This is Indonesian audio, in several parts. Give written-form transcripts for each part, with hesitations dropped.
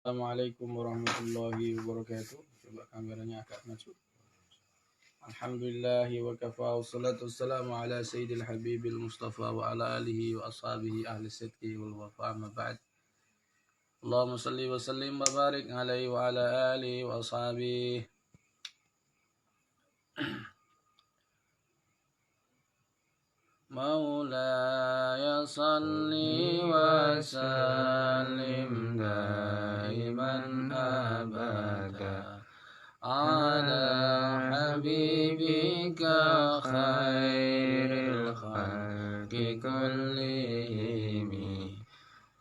Assalamualaikum warahmatullahi wabarakatuh. Coba kameranya agak maju. Alhamdulillahi wa kafa wa salatu wassalamu ala sayyidil habibil mustafa wa ala alihi wa ashabihi ahli sidqi wal wafa amma ba'd. Allahumma salli wa sallim wa barik alaihi wa ala alihi wa ashabihi. Maulaya salli wa sallim daiman abada ala habibika khairil khalqi kullihim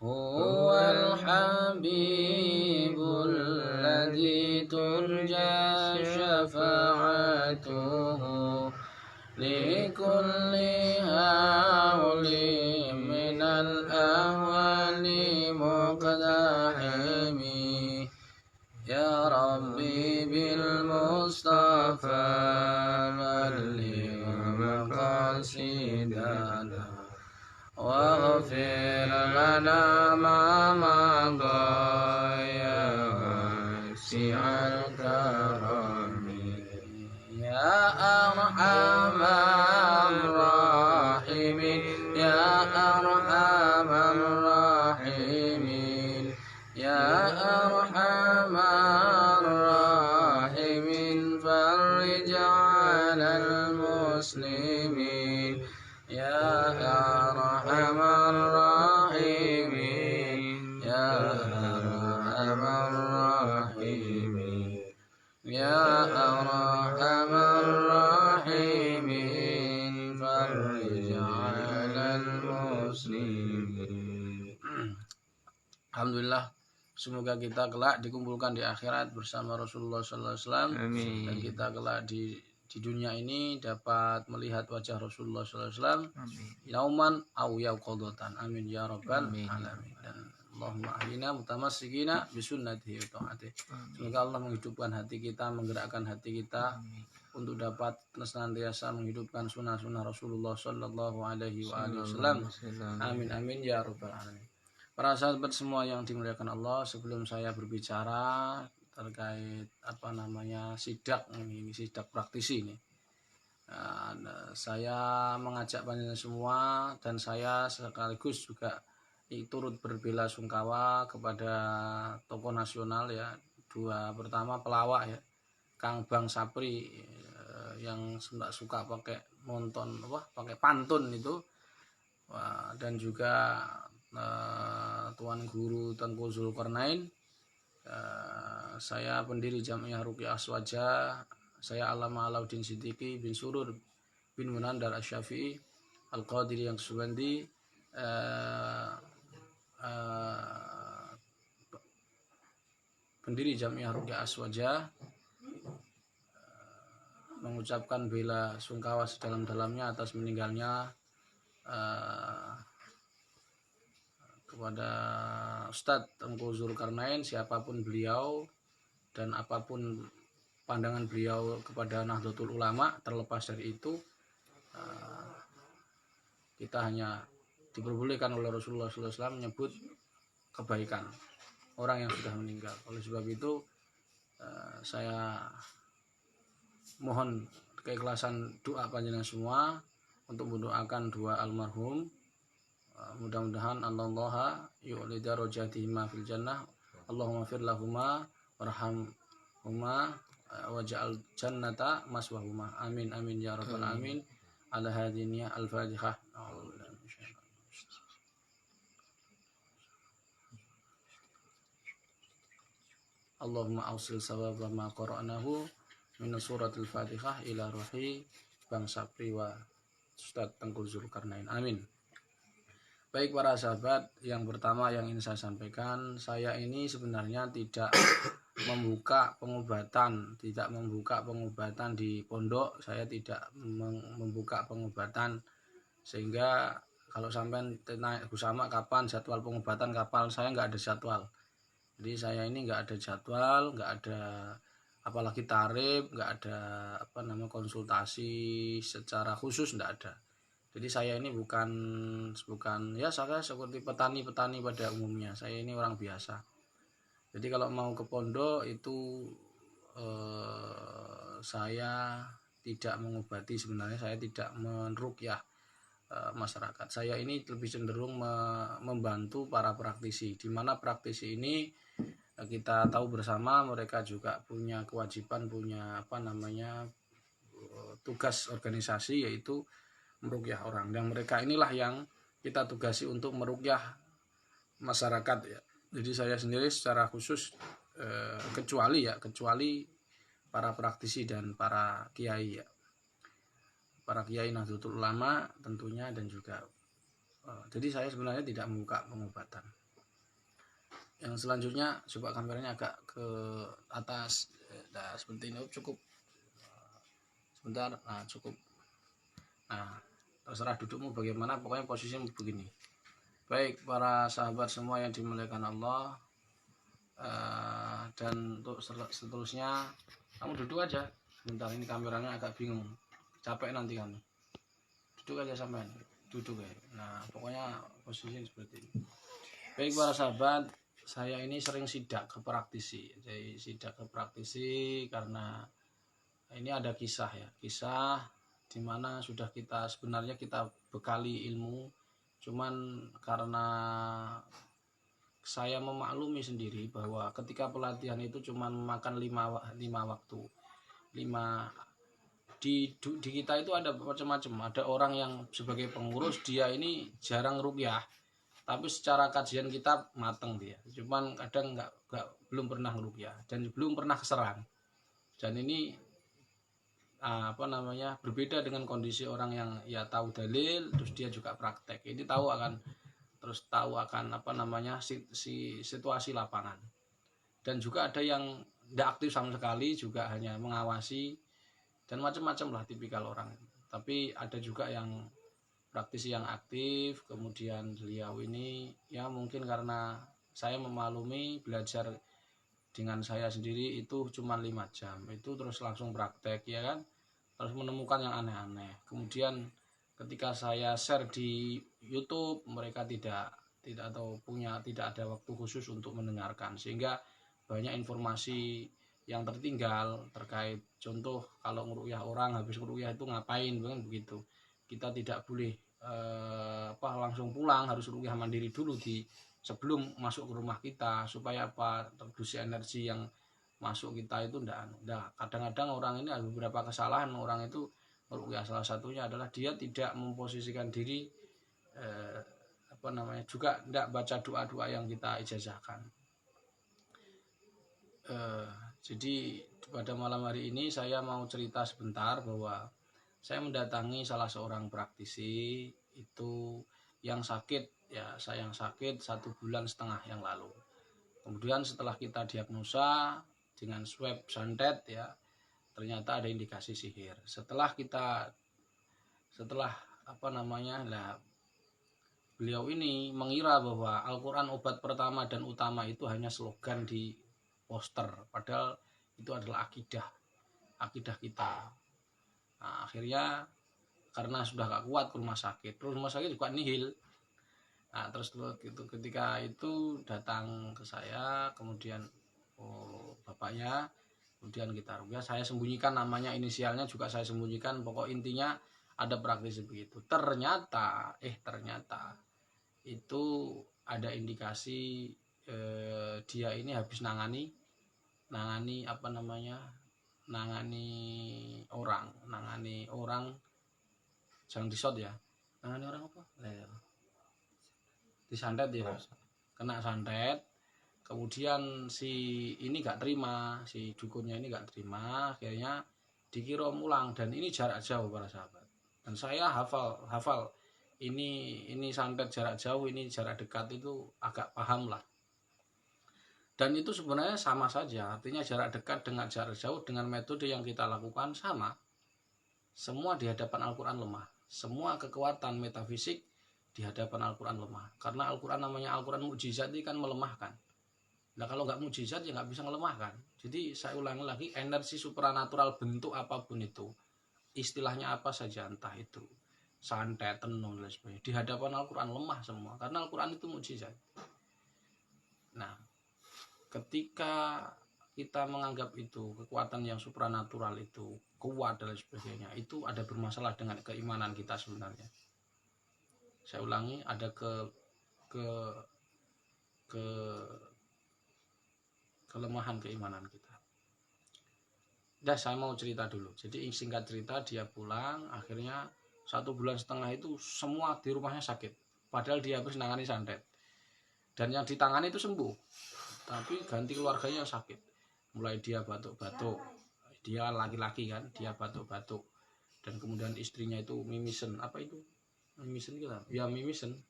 huwal habibul ladzi turja syafa'atuhu likulli hawli minal ahwali muqdahimi ya rabbi bil mustafa balligh maqasidana waghfir lana ma madha ya wasi'al karami ya arhamar rahimin ya arhamar rahimin ya arhamar rahimin farij 'alal muslimin ya arhamar rahimin ya arhamar rahimin ya arhamar rahimin farij 'alal muslimin. Alhamdulillah, semoga kita kelak dikumpulkan di akhirat bersama Rasulullah sallallahu alaihi wasallam. Amin. Dan kita kelak di dunia ini dapat melihat wajah Rasulullah sallallahu alaihi wasallam. Amin. Yauman aw yaqadatan. Amin ya rabbal alamin. Dan Allahumma ahlina mutamassikina bisunnatihi wa ta'atihi. Semoga Allah menghidupkan hati kita, menggerakkan hati kita untuk dapat senantiasa menghidupkan sunnah-sunnah Rasulullah sallallahu alaihi wasallam. Amin amin ya rabbal alamin. Para sahabat semua yang dimuliakan Allah, sebelum saya berbicara terkait sidak ini, sidak praktisi ini, saya mengajak panjenengan semua dan saya sekaligus juga turut berbela-sungkawa kepada tokoh nasional ya, dua pertama pelawak ya, Kang Bang Sapri yang suka pakai pakai pantun itu, dan juga Tuan Guru Tengku Zulkarnain. Saya pendiri Jamiah Ruqyah Aswaja, saya Alama Alauddin Siddiqi bin Surur bin Munandar Asy-Syafi'i Al-Qadiri yang Subandi, pendiri Jamiah Ruqyah Aswaja, mengucapkan bela sungkawa sedalam-dalamnya atas meninggalnya kepada Ustadz Tengku Zulkarnain, siapapun beliau dan apapun pandangan beliau kepada Nahdlatul Ulama. Terlepas dari itu, kita hanya diperbolehkan oleh Rasulullah SAW menyebut kebaikan orang yang sudah meninggal. Oleh sebab itu, saya mohon keikhlasan doa panjenengan semua untuk mendoakan dua almarhum. Mudah-mudahan Allah yu'li darajatihima fil jannah. Allahumma fir lahuma warhamhuma waj'al jannata maswahuma. Amin amin ya rabbal alamin. Ala hadiniya al-Fatihah. Allahumma awsil sawaba ma qara'nahu min suratul Fatihah ila ruhi Bang Sapri wa Ustadz Tengku Zulkarnain. Amin. Baik para sahabat, yang pertama yang ingin saya sampaikan, saya ini sebenarnya tidak membuka pengobatan di pondok. Saya tidak membuka pengobatan, sehingga kalau sampai naik Gusama kapan jadwal pengobatan kapal, saya nggak ada jadwal. Jadi saya ini nggak ada jadwal, nggak ada apalagi tarif, nggak ada konsultasi secara khusus, nggak ada. Jadi saya ini bukan ya, saya seperti petani-petani pada umumnya. Saya ini orang biasa. Jadi kalau mau ke pondok itu saya tidak mengobati, sebenarnya saya tidak meruqyah masyarakat. Saya ini lebih cenderung membantu para praktisi, di mana praktisi ini kita tahu bersama mereka juga punya kewajiban, punya tugas organisasi, yaitu meruqyah orang, dan mereka inilah yang kita tugasi untuk meruqyah masyarakat ya. Jadi saya sendiri secara khusus kecuali para praktisi dan para kiai ya, para kiai Nahdlatul Ulama tentunya, dan juga jadi saya sebenarnya tidak membuka pengobatan. Yang selanjutnya coba kameranya agak ke atas. Nah, seperti ini cukup. Sebentar, nah cukup. Nah, terserah dudukmu bagaimana, pokoknya posisinya begini. Baik para sahabat semua yang dimuliakan Allah, dan untuk seterusnya kamu duduk aja. Sebentar, ini kameranya agak bingung, capek nanti kamu. Duduk aja sampean, duduk ya. Nah, pokoknya posisinya seperti ini. Baik para sahabat, saya ini sering sidak ke praktisi. Jadi sidak ke praktisi karena ini ada kisah ya, kisah dimana sudah sebenarnya kita bekali ilmu, cuman karena saya memaklumi sendiri bahwa ketika pelatihan itu cuman memakan 5 waktu. Di kita itu ada macam-macam. Ada orang yang sebagai pengurus, dia ini jarang ruqyah, tapi secara kajian kita mateng dia, cuman kadang belum pernah ruqyah dan belum pernah keserang. Dan ini berbeda dengan kondisi orang yang ya tahu dalil, terus dia juga praktek. Ini tahu akan situasi lapangan. Dan juga ada yang tidak aktif sama sekali, juga hanya mengawasi, dan macam-macam lah tipikal orang. Tapi ada juga yang praktisi yang aktif. Kemudian beliau ini ya mungkin karena saya memaklumi, belajar dengan saya sendiri itu cuma 5 jam, itu terus langsung praktek ya kan, terus menemukan yang aneh-aneh. Kemudian ketika saya share di YouTube, mereka tidak ada waktu khusus untuk mendengarkan, sehingga banyak informasi yang tertinggal terkait, contoh kalau ngeruqyah orang, habis ngeruqyah itu ngapain, begitu. Kita tidak boleh langsung pulang, harus ruqyah mandiri dulu sebelum masuk ke rumah kita, supaya terdusi energi yang masuk kita itu enggak. Kadang-kadang orang ini ada beberapa kesalahan orang itu meruqyah. Salah satunya adalah dia tidak memposisikan diri, juga enggak baca doa-doa yang kita ijazahkan. Jadi pada malam hari ini saya mau cerita sebentar bahwa saya mendatangi salah seorang praktisi itu yang sakit ya, saya yang sakit 1,5 bulan yang lalu. Kemudian setelah kita diagnosa dengan swab santet ya, ternyata ada indikasi sihir. Beliau ini mengira bahwa Al-Quran obat pertama dan utama itu hanya slogan di poster, padahal itu adalah akidah kita. Nah, akhirnya karena sudah gak kuat ke rumah sakit juga nihil. Nah, terus ketika itu datang ke saya, kemudian bapaknya, kemudian kita ruqyah, saya sembunyikan namanya, inisialnya juga saya sembunyikan, pokok intinya ada praktisi begitu. Ternyata itu ada indikasi dia ini habis nangani orang, jangan disot ya, nangani orang apa? Disantet ya, kena santet. Kemudian si dukunnya ini gak terima, akhirnya dikirim ulang, dan ini jarak jauh para sahabat. Dan saya hafal ini santet jarak jauh, ini jarak dekat, itu agak paham lah. Dan itu sebenarnya sama saja, artinya jarak dekat dengan jarak jauh dengan metode yang kita lakukan sama. Semua di hadapan Al-Quran lemah. Semua kekuatan metafisik di hadapan Al-Quran lemah. Karena Al-Quran namanya Al-Quran mukjizat, itu kan melemahkan. Nah kalau nggak mukjizat ya nggak bisa melemahkan. Jadi saya ulangi lagi, energi supranatural bentuk apapun itu, istilahnya apa saja, entah itu santet, tenung, dan sebagainya, di hadapan Al-Quran lemah semua. Karena Al-Quran itu mukjizat. Nah, ketika kita menganggap itu kekuatan yang supranatural itu kuat dan sebagainya, itu ada bermasalah dengan keimanan kita sebenarnya. Saya ulangi, ada kelemahan keimanan kita. Saya mau cerita dulu. Jadi singkat cerita, dia pulang, akhirnya 1,5 bulan itu semua di rumahnya sakit. Padahal dia habis nangani santet. Dan yang ditangani itu sembuh. Tapi ganti keluarganya yang sakit. Mulai dia batuk-batuk. Dia laki-laki kan, dia batuk-batuk. Dan kemudian istrinya itu mimisen. Apa itu? Mimisen gitu. Ya mimisen.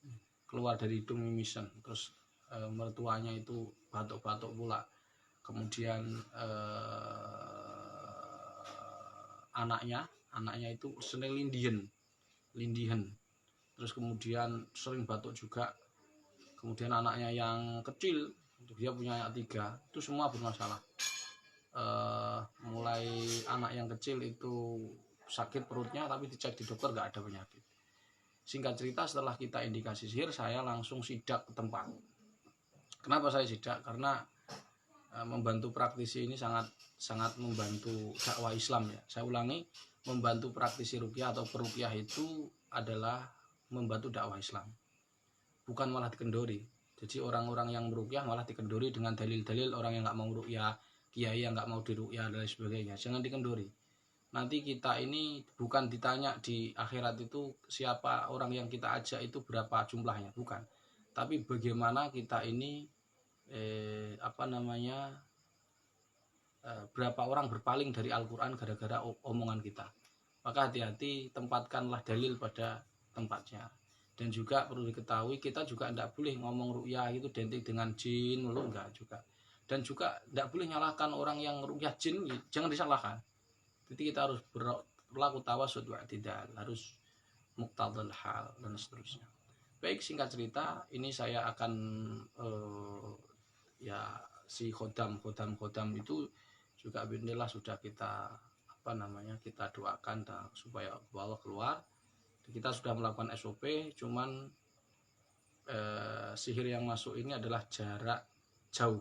Keluar dari hidung mimisen. Terus mertuanya itu batuk-batuk pula. Kemudian anaknya itu sering lindihan. Terus kemudian sering batuk juga. Kemudian anaknya yang kecil, dia punya anak 3, itu semua bermasalah. Mulai anak yang kecil itu sakit perutnya, tapi dicek di dokter nggak ada penyakit. Singkat cerita, setelah kita indikasi sihir, saya langsung sidak ke tempat. Kenapa saya sidak? Karena membantu praktisi ini sangat membantu dakwah Islam ya. Saya ulangi, membantu praktisi ruqyah atau peruqyah itu adalah membantu dakwah Islam. Bukan malah dikendori. Jadi orang-orang yang meruqyah malah dikendori dengan dalil-dalil orang yang nggak mau ruqyah, kiai yang nggak mau diruqyah dan sebagainya. Jangan dikendori. Nanti kita ini bukan ditanya di akhirat itu siapa orang yang kita ajak itu berapa jumlahnya, bukan. Tapi bagaimana kita ini berapa orang berpaling dari Al-Quran gara-gara omongan kita. Maka hati-hati, tempatkanlah dalil pada tempatnya. Dan juga perlu diketahui, kita juga tidak boleh ngomong ruqyah itu identik dengan jin, enggak juga. Dan juga tidak boleh nyalahkan orang yang ruqyah jin, jangan disalahkan. Jadi kita harus berlaku tawassut wa i'tidal, harus muqtadal hal dan seterusnya. Baik, singkat cerita, ini saya akan si khodam itu juga bismillah sudah kita kita doakan supaya Allah keluar. Kita sudah melakukan SOP, cuman sihir yang masuk ini adalah jarak jauh.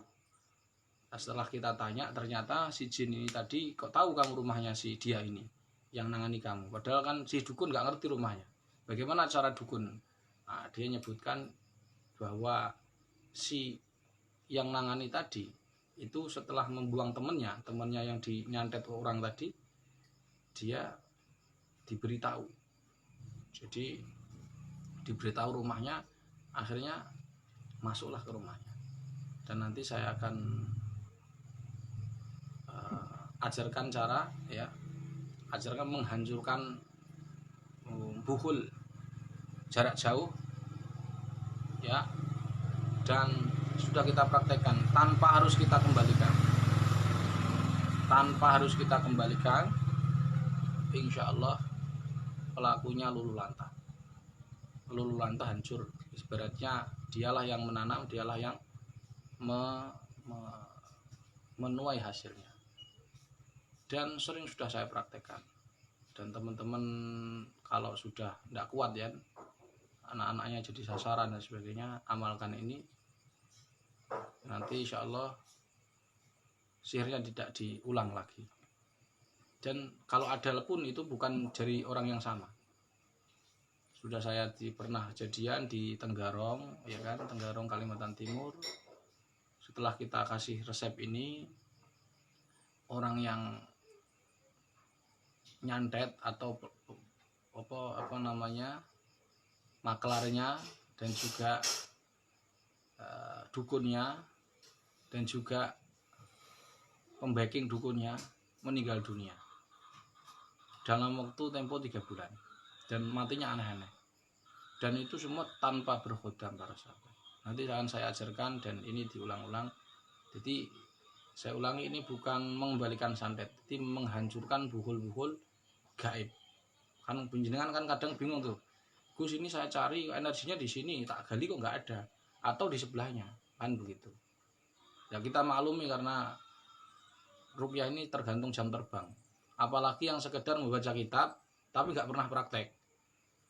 Nah, setelah kita tanya, ternyata si jin ini tadi, kok tahu kamu rumahnya si dia ini yang nangani kamu? Padahal kan si dukun nggak ngerti rumahnya. Bagaimana cara dukun? Nah, dia nyebutkan bahwa si yang nangani tadi itu setelah membuang temannya yang dinyantet orang tadi, dia diberitahu. Jadi diberitahu rumahnya, akhirnya masuklah ke rumahnya. Dan nanti saya akan ajarkan ajarkan menghancurkan buhul jarak jauh ya, dan sudah kita praktekkan tanpa harus kita kembalikan, insya Allah pelakunya luluh lantah hancur. Ibaratnya dialah yang menanam, dialah yang menuai hasilnya. Dan sering sudah saya praktekkan. Dan teman-teman kalau sudah tidak kuat ya, anak-anaknya jadi sasaran dan sebagainya, amalkan ini. Nanti insya Allah sihirnya tidak diulang lagi. Dan kalau ada pun itu bukan dari orang yang sama. Sudah saya pernah kejadian di Tenggarong, ya kan, Tenggarong Kalimantan Timur. Setelah kita kasih resep ini, orang yang nyantet atau maklarnya dan juga dukunnya dan juga pembacking dukunnya meninggal dunia dalam waktu tempo 3 bulan dan matinya aneh-aneh, dan itu semua tanpa berkhodam para sahabat. Nanti akan saya ajarkan dan ini diulang-ulang. Jadi saya ulangi, ini bukan mengembalikan santet, tapi menghancurkan buhul-buhul gaib. Kan penjenengan kan kadang bingung tuh, Gus ini saya cari energinya di sini, tak gali kok nggak ada, atau di sebelahnya, kan begitu. Ya kita maklumi karena ruqyah ini tergantung jam terbang. Apalagi yang sekedar membaca kitab tapi nggak pernah praktek.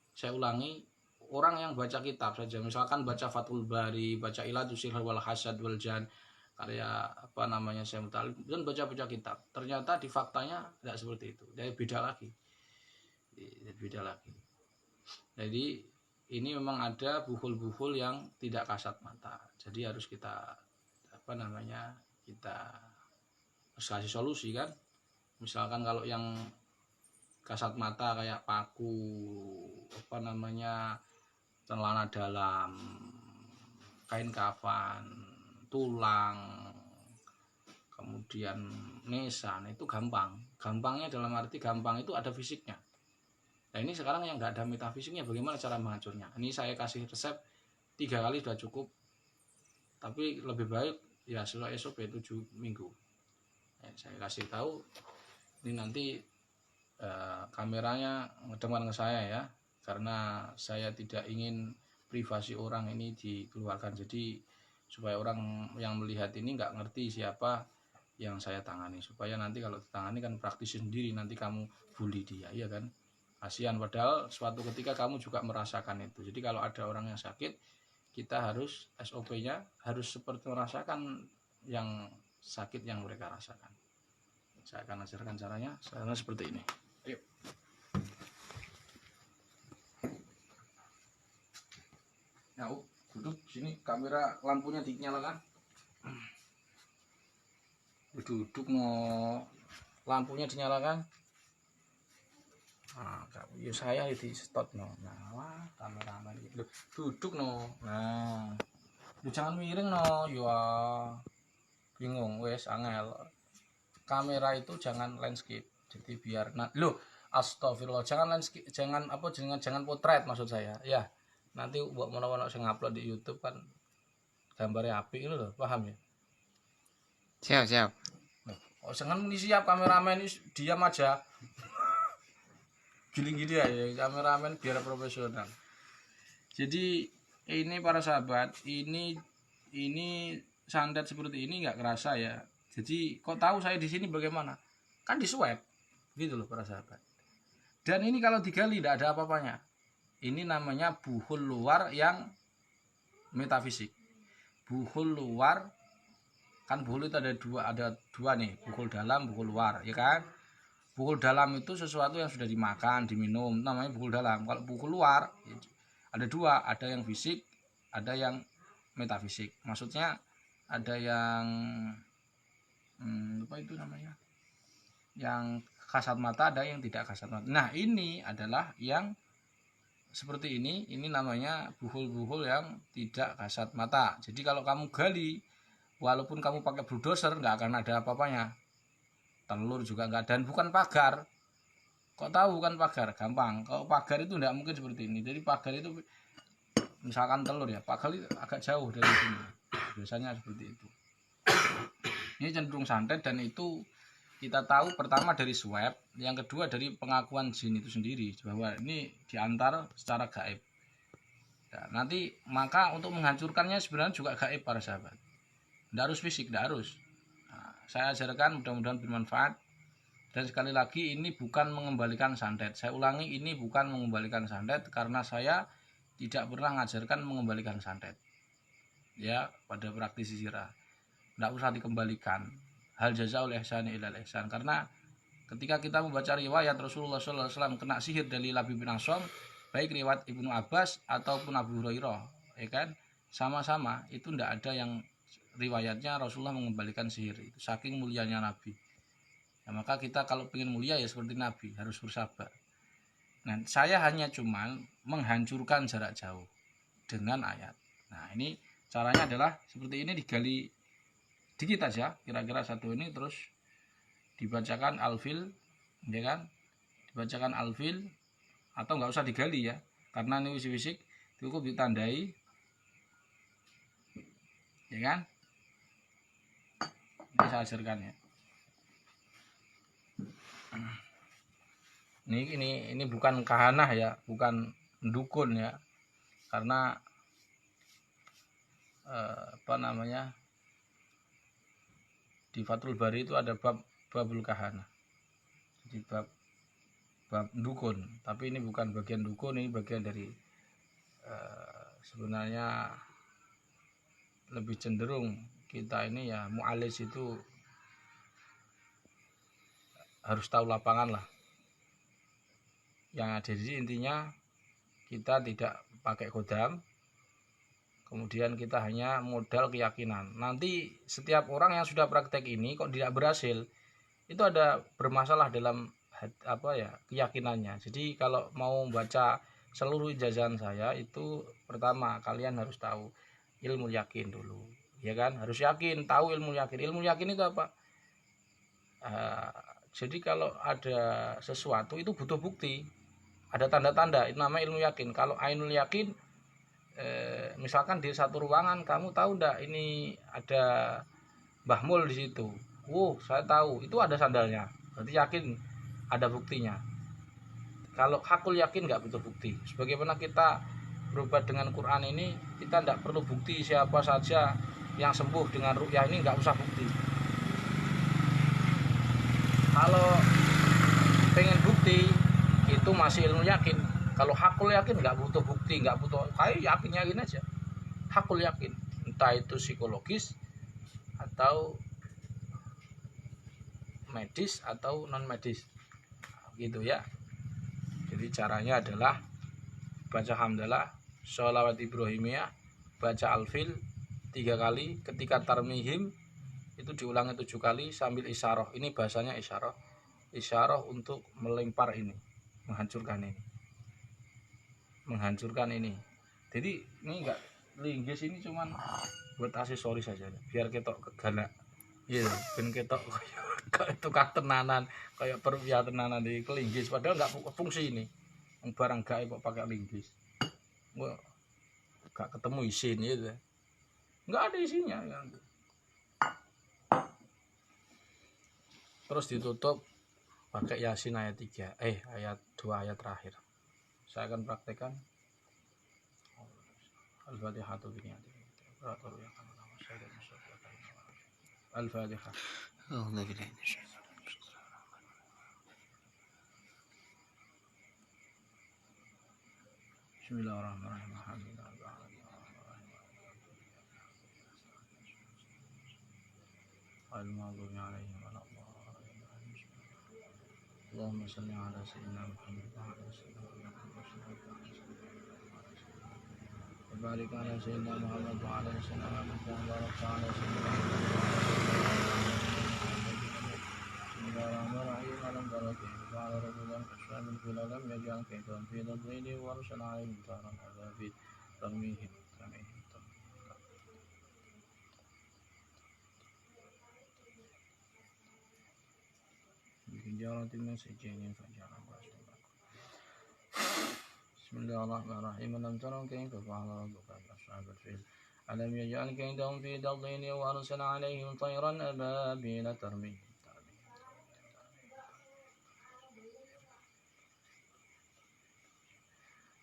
Saya ulangi, orang yang baca kitab saja, misalkan baca Fathul Bari, baca Ilatul Sihir wal Hasad wal Jan, karya apa namanya Syekh Muttalib dan baca-baca kitab. Ternyata di faktanya tidak seperti itu. Jadi beda lagi. Jadi ini memang ada buhul-buhul yang tidak kasat mata. Jadi harus kita apa namanya? Kita harus kasih solusi kan. Misalkan kalau yang kasat mata kayak paku, apa namanya? Celana dalam, kain kafan, tulang, kemudian nisan, itu gampang. Gampangnya dalam arti gampang itu ada fisiknya. Nah ini sekarang yang nggak ada metafisiknya, bagaimana cara menghancurnya? Ini saya kasih resep 3 kali sudah cukup, tapi lebih baik ya sesuai SOP 7 minggu. Saya kasih tahu ini nanti kameranya ngedepan ke saya ya, karena saya tidak ingin privasi orang ini dikeluarkan. Jadi supaya orang yang melihat ini nggak ngerti siapa yang saya tangani, supaya nanti kalau ditangani kan praktisi sendiri, nanti kamu bully dia, ya kan? Kasihan, padahal suatu ketika kamu juga merasakan itu. Jadi kalau ada orang yang sakit, kita harus SOP-nya harus seperti merasakan yang sakit yang mereka rasakan. Saya akan ajarkan caranya sekarang seperti ini. Ayo. Nah, duduk sini, kamera lampunya dinyalakan. Duduk no, lampunya dinyalakan. Nah, ya saya di stop no. Nah, wah, kameramen gitu. Duduk no. Nah, lu jangan miring no, ya bingung wes angel. Kamera itu jangan landscape. Jadi biar astagfirullah, jangan landscape, jangan potret maksud saya. Ya. Nanti buat mana-mana saya ngupload di YouTube kan gambarnya apik itu loh, paham ya? Siap. Oh, jangan siap kameramen ini diam aja. Giling-giling ya kameramen biar profesional. Jadi ini para sahabat, ini santet seperti ini nggak kerasa ya. Jadi kok tahu saya di sini bagaimana? Kan di swab, gitu loh para sahabat. Dan ini kalau digali tidak ada apa-apanya. Ini namanya buhul luar yang metafisik. Buhul luar kan buhul itu ada dua nih, buhul dalam, buhul luar, ya kan? Buhul dalam itu sesuatu yang sudah dimakan, diminum, namanya buhul dalam. Kalau buhul luar ada dua, ada yang fisik, ada yang metafisik. Maksudnya ada yang apa itu namanya? Yang kasat mata, ada yang tidak kasat mata. Nah, ini adalah yang seperti ini namanya buhul-buhul yang tidak kasat mata. Jadi kalau kamu gali, walaupun kamu pakai bulldozer nggak akan ada apa-apanya. Telur juga nggak, dan bukan pagar. Kok tahu bukan pagar? Gampang. Kalau pagar itu nggak mungkin seperti ini. Jadi pagar itu misalkan telur ya, pagar itu agak jauh dari sini. Biasanya seperti itu. Ini cenderung santet, dan itu kita tahu pertama dari swab, yang kedua dari pengakuan jin itu sendiri bahwa ini diantar secara gaib. Ya, nanti maka untuk menghancurkannya sebenarnya juga gaib para sahabat. Tidak harus fisik, tidak harus. Nah, saya ajarkan, mudah-mudahan bermanfaat. Dan sekali lagi ini bukan mengembalikan santet. Saya ulangi, ini bukan mengembalikan santet karena saya tidak pernah mengajarkan mengembalikan santet. Ya, pada praktisi sirah. Tidak usah dikembalikan. Hal jazaul ihsani ilal ihsan, karena ketika kita membaca riwayat Rasulullah SAW kena sihir dari Labib bin Asom, baik riwayat Ibnu Abbas ataupun Abu Hurairah, ya kan, sama-sama itu tidak ada yang riwayatnya Rasulullah mengembalikan sihir. Itu saking mulianya Nabi. Ya, maka kita kalau ingin mulia ya seperti Nabi, harus bersabar. Nah, saya hanya cuman menghancurkan jarak jauh dengan ayat. Nah, ini caranya adalah seperti ini, digali dikit aja, kira-kira satu ini, terus dibacakan alfil, ya kan? Dibacakan alfil, atau nggak usah digali ya, karena ini fisik cukup ditandai, ya kan? Ini saya ajarkan ya. Ini bukan kahanah ya, bukan dukun ya, karena apa namanya, di Fathul Bari itu ada babul kahana, jadi bab dukun, tapi ini bukan bagian dukun, ini bagian dari sebenarnya lebih cenderung kita ini ya mu'alis itu harus tahu lapangan lah. Yang ada di intinya kita tidak pakai kodam, kemudian kita hanya modal keyakinan. Nanti setiap orang yang sudah praktek ini kok tidak berhasil, itu ada bermasalah dalam keyakinannya. Jadi kalau mau baca seluruh ijazahan saya itu pertama kalian harus tahu ilmu yakin dulu, ya kan? Harus yakin, tahu ilmu yakin. Ilmu yakin itu apa? Jadi kalau ada sesuatu itu butuh bukti, ada tanda-tanda, itu namanya ilmu yakin. Kalau ainul yakin, misalkan di satu ruangan kamu tahu ndak ini ada Mbah Mul di situ. Saya tahu itu ada sandalnya, berarti yakin, ada buktinya. Kalau hakul yakin nggak butuh bukti. Sebagaimana kita berobat dengan Quran ini, kita tidak perlu bukti siapa saja yang sembuh dengan ruqyah ini, nggak usah bukti. Kalau pengen bukti itu masih ilmu yakin. Kalau hakul yakin nggak butuh bukti, nggak butuh, kayak yakin aja. Hakul yakin, entah itu psikologis atau medis atau non medis, gitu ya. Jadi caranya adalah baca hamdalah, sholawat ibrahimiyah, baca alfil 3 kali, ketika tarmihim itu diulangi 7 kali sambil isyarah. Ini bahasanya isyarah. Isyarah untuk melempar ini, menghancurkan ini. Jadi ini enggak linggis, ini cuman buat aksesoris saja, biar ketok kegana. Iya, ben ketok kayak tukang tenanan, kayak perwira tenanan di kelinggis, padahal enggak fungsi ini. Barang gaib kok pakai linggis. Enggak ketemu isin gitu. Enggak ada isinya kan. Terus ditutup pakai Yasin ayat 3. Ayat 2 ayat terakhir. Saya akan praktekkan. Al-Fatihah tu bini hati. Al-Fatihah. Bismillahirrahmanirrahim. Al-Maghdubi 'alaihim waladdallin. Allahumma shalli 'ala sayyidina Muhammad wa 'ala barik 'ala sayyidina Muhammad wa 'ala sayyidina Muhammad wa barik 'ala sayyidina Bismillahirrahmanirrahim. Alam barakin wa 'ala rabbil ashabil fil alam yaj'al kaydan fi dhilli wa arsalna 'alaihim taran ababil tarmihim. Bismillahirrahmanirrahim. Alam tara kayfa fa'ala rabbuka bi ashabil fil alam yaj'al kaydahum fi dhilli wa arsalna 'alaihim tayran ababil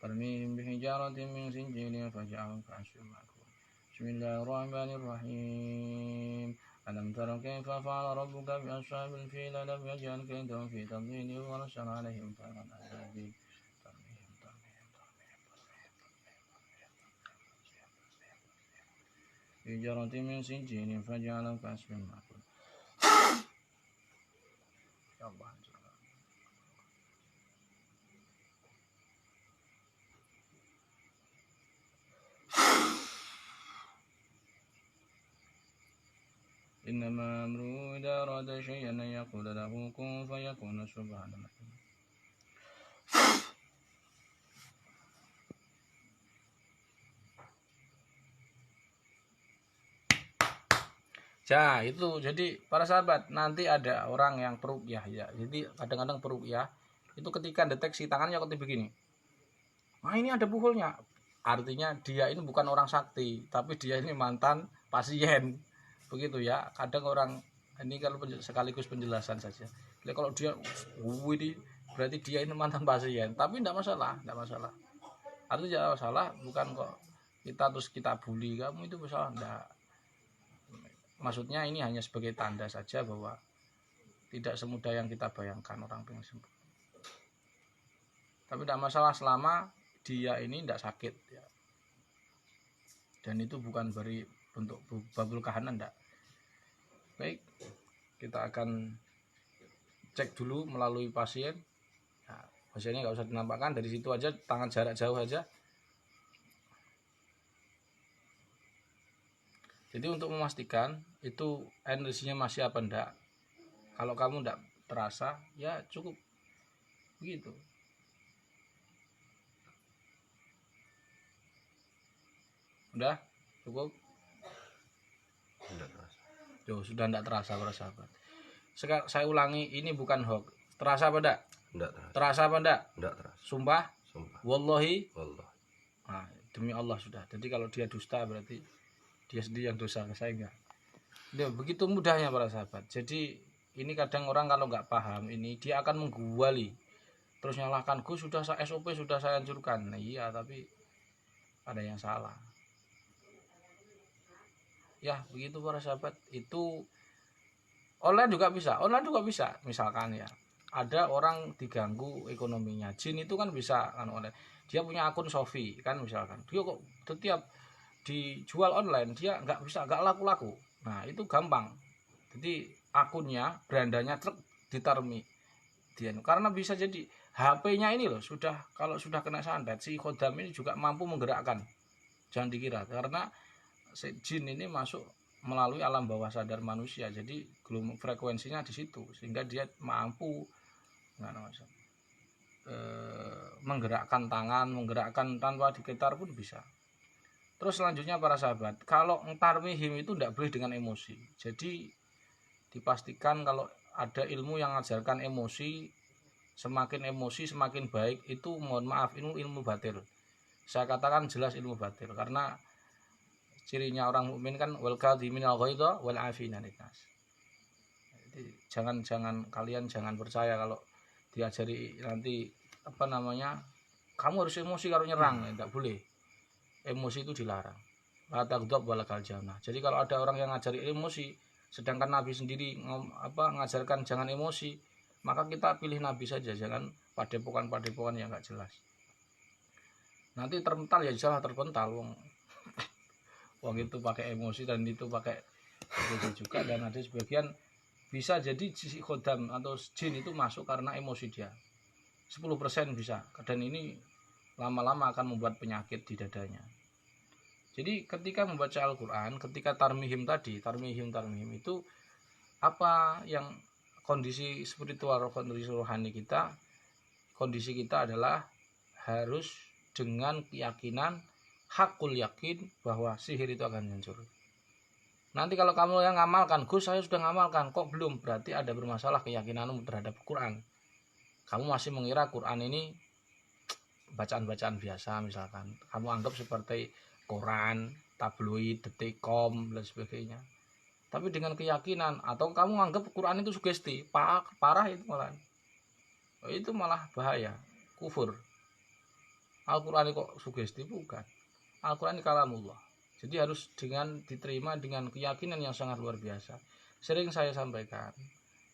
tarmihim bihijaratin min sijilin faj'alahum ka'asfin ma'kul. Bismillahirrahmanirrahim. Alam tara kayfa fa'ala rabbuka bi ashabil fil alam yaj'al kaydahum fi tadlil wa arsalna 'alaihim tayran ababil hijaratin min sijilin faj'alahum ka'asfin ma'kul. Ya Allah. Innama amruhu idza arada syai'an an yaqula lahu kun fayakun. Subhanallah. Itu jadi para sahabat, nanti ada orang yang peruqyah ya. Jadi kadang-kadang peruqyah itu ketika deteksi tangannya seperti begini. Ini ada buhulnya. Artinya dia ini bukan orang sakti, tapi dia ini mantan pasien. Begitu ya. Kadang orang ini kalau sekaligus penjelasan saja. Jadi kalau dia ini berarti dia ini mantan pasien, tapi tidak masalah. Artinya tidak masalah, bukan kok kita bully kamu itu masalah, enggak. Maksudnya ini hanya sebagai tanda saja bahwa tidak semudah yang kita bayangkan orang pengen sembuh. Tapi tidak masalah selama dia ini tidak sakit ya. Dan itu bukan untuk babul kahanan enggak. Baik, kita akan cek dulu melalui pasien. Nah, pasiennya nggak usah dinampakkan, dari situ aja, tangan jarak jauh aja. Jadi untuk memastikan itu energinya masih apa enggak, kalau kamu enggak terasa, ya cukup begitu. Udah cukup? Sudah enggak terasa para sahabat. Sekarang saya ulangi, ini bukan hoax. Terasa apa enggak? Enggak terasa. Terasa apa enggak? Enggak terasa. Sumpah? Sumpah. Wallahi? Wallah. Nah, demi Allah sudah. Jadi kalau dia dusta berarti dia sendiri yang dosa, saya enggak. Ya, begitu mudahnya para sahabat. Jadi ini kadang orang kalau nggak paham ini, dia akan mengguali, terus nyalahkan Gus, sudah saya SOP sudah saya hancurkan. Nah, iya, tapi ada yang salah. Ya begitu para sahabat. Itu online juga bisa. Misalkan ya, ada orang diganggu ekonominya, jin itu kan bisa kan online. Dia punya akun Shopee kan misalkan, dia kok setiap dijual online dia nggak laku. Nah itu gampang. Jadi akunnya, brandanya truk ditarmi dia, karena bisa jadi HP-nya ini loh kalau sudah kena santet, si khodam ini juga mampu menggerakkan. Jangan dikira, karena jin ini masuk melalui alam bawah sadar manusia, jadi frekuensinya di situ, sehingga dia mampu menggerakkan tangan, menggerakkan tanpa digetar pun bisa. Terus selanjutnya para sahabat, kalau tarmihim itu tidak boleh dengan emosi. Jadi dipastikan kalau ada ilmu yang mengajarkan emosi, semakin baik, itu mohon maaf ilmu batil. Saya katakan jelas ilmu batil, karena cirinya orang mukmin kan wal kadhiminal ghaidha wal afina 'anil nas. Jadi kalian jangan percaya kalau diajari nanti kamu harus emosi kalau nyerang, tidak boleh. Emosi itu dilarang. La taghdab walakal jannah. Jadi kalau ada orang yang ngajari emosi, sedangkan Nabi sendiri ngajarkan jangan emosi, maka kita pilih Nabi saja, jangan padepokan yang enggak jelas. Nanti terpental ya salah terpental, wong itu pakai emosi dan itu pakai emosi juga, dan ada sebagian bisa jadi sisi khodam atau jin itu masuk karena emosi dia. 10% bisa, dan ini lama-lama akan membuat penyakit di dadanya. Jadi ketika membaca Al-Quran, ketika tarmihim itu apa yang kondisi spiritual, kondisi rohani kita, kondisi kita adalah harus dengan keyakinan, hakul yakin bahwa sihir itu akan hancur. Nanti kalau kamu yang ngamalkan, Gus saya sudah ngamalkan, kok belum, berarti ada bermasalah keyakinanmu terhadap Quran. Kamu masih mengira Quran ini bacaan-bacaan biasa, misalkan kamu anggap seperti koran, tabloid, detik.com dan sebagainya. Tapi dengan keyakinan, atau kamu anggap Quran itu sugesti, parah itu malah bahaya, kufur. Al-Quran kok sugesti? Bukan. Al-Quran kalamullah. Jadi harus diterima dengan keyakinan yang sangat luar biasa. Sering saya sampaikan,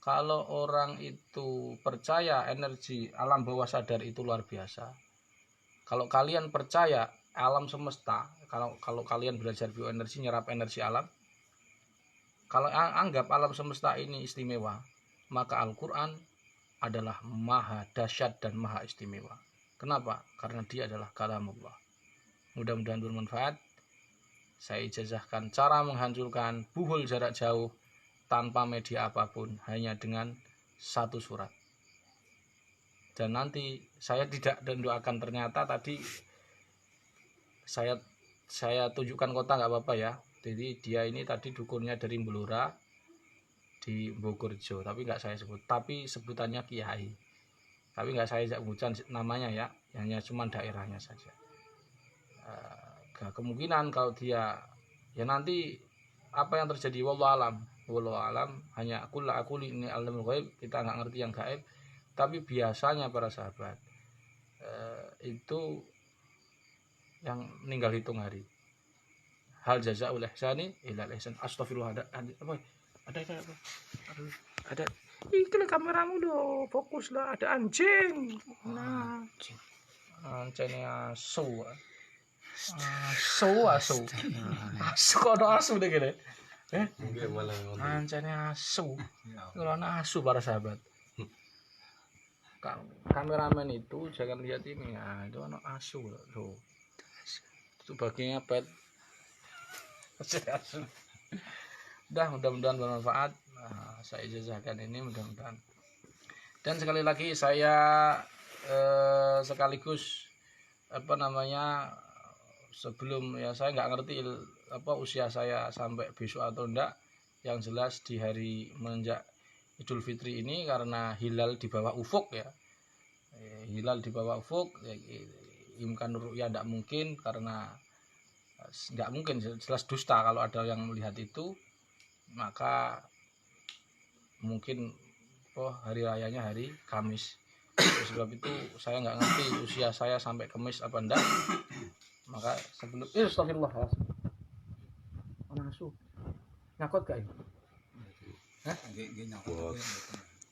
kalau orang itu percaya energi alam bawah sadar itu luar biasa. Kalau kalian percaya alam semesta, kalau kalian belajar bioenergi, nyerap energi alam, kalau anggap alam semesta ini istimewa, maka Al-Quran adalah maha dahsyat dan maha istimewa. Kenapa? Karena dia adalah kalamullah. Mudah-mudahan bermanfaat. Saya ijazahkan cara menghancurkan buhul jarak jauh tanpa media apapun, hanya dengan satu surat. Dan nanti saya tidak doakan, ternyata tadi saya tunjukkan kota nggak apa-apa ya. Jadi dia ini tadi dukunnya dari Blora di Bogorjo, tapi nggak saya sebut, tapi sebutannya Kiai. Tapi nggak saya sebutkan namanya ya, hanya cuma daerahnya saja. Kemungkinan kalau dia ya nanti apa yang terjadi wallahu alam, hanya aku ini alamul ghaib, kita nggak ngerti yang gaib. Tapi biasanya para sahabat itu yang meninggal hitung hari. Hal jazaa'ul ihsani ilal ihsan. Astagfirullah, ada ini kameramu loh, fokuslah, ada anjing. Nah, anjingnya asu. Asu kok ada asu deh gini. Nggih malah ngono. Ancane asu. Kalau asu para sahabat. Kameramen itu jangan lihat ini ya, itu anak asu tuh. Itu bagiannya pet. Asu. Mudah-mudahan bermanfaat. Nah, saya ijazahkan ini mudah-mudahan. Dan sekali lagi saya sekaligus sebelum ya saya nggak ngerti usia saya sampai besok atau enggak, yang jelas di hari menginjak Idul Fitri ini karena hilal di bawah ufuk ya, hilal di bawah ufuk ya, imkan ru'ya enggak mungkin karena nggak mungkin, jelas dusta kalau ada yang melihat itu, maka mungkin hari rayanya hari Kamis. Sebab itu saya nggak ngerti usia saya sampai Kamis apa enggak. Maka sebelum astagfirullah. Ana asu. Nyakot gak ini? Hah?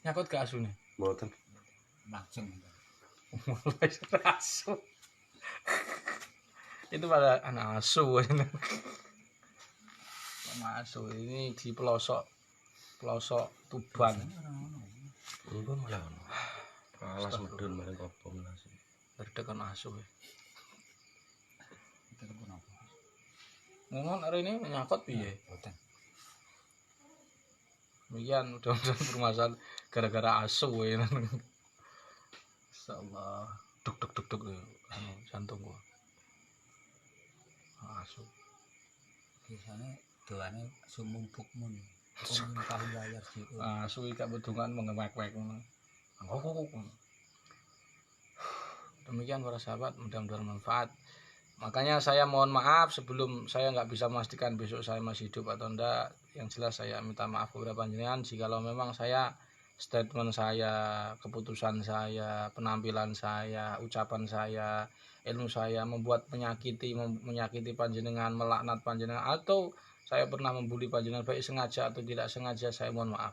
Nyakot gak asune? Mboten. Langsung. Asu. Itu pada anak asu ini. Sama asu ini di pelosok Tuban. Itu malah ono. Alas medun bareng kopong nasi. Terdekan asu ya. Itu pun apa? Ngomong hari ini nyakot piye? Boten. Demikian mudah-mudahan permasalahan gara-gara asu ya. Insyaallah. Duk jantung gua. Asu. Biasanya doane sumumpuk mun. Kali layar gitu. Asu iki bedungan mengemek-mek ngono. Demikian para sahabat, mudah-mudahan manfaat. Makanya saya mohon maaf sebelum saya nggak bisa memastikan besok saya masih hidup atau enggak. Yang jelas saya minta maaf kepada panjenengan jikalau memang saya, statement saya, keputusan saya, penampilan saya, ucapan saya, ilmu saya membuat menyakiti panjenengan, melaknat panjenengan, atau saya pernah membuli panjenengan baik sengaja atau tidak sengaja, saya mohon maaf.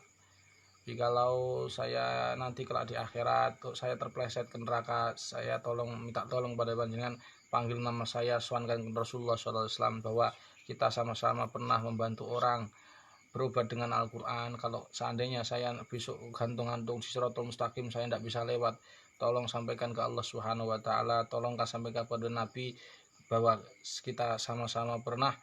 Jikalau saya nanti kelak di akhirat saya terpleset ke neraka, saya minta tolong pada panjenengan, panggil nama saya, sowankan Rasulullah SAW bahwa kita sama-sama pernah membantu orang berobat dengan Al-Quran. Kalau seandainya saya besok gantung-gantung di Siratal Mustaqim, saya tidak bisa lewat, tolong sampaikan ke Allah Subhanahu wa Ta'ala, tolong sampaikan kepada Nabi bahwa kita sama-sama pernah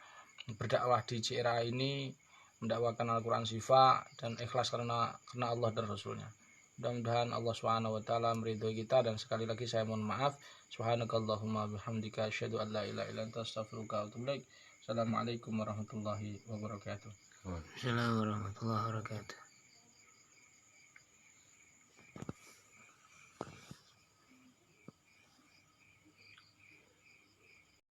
berdakwah di CRA ini, mendakwakan Al-Quran Syifa dan ikhlas karena Allah dan Rasulnya. Mudah-mudahan Allah Subhanahu wa Ta'ala meridhoi kita. Dan sekali lagi saya mohon maaf. Subhanakallahumma bihamdika asyhadu an la ilaha illa anta astaghfiruka wa atubu ilaik. Assalamualaikum warahmatullahi wabarakatuh. Assalamualaikum warahmatullahi wabarakatuh.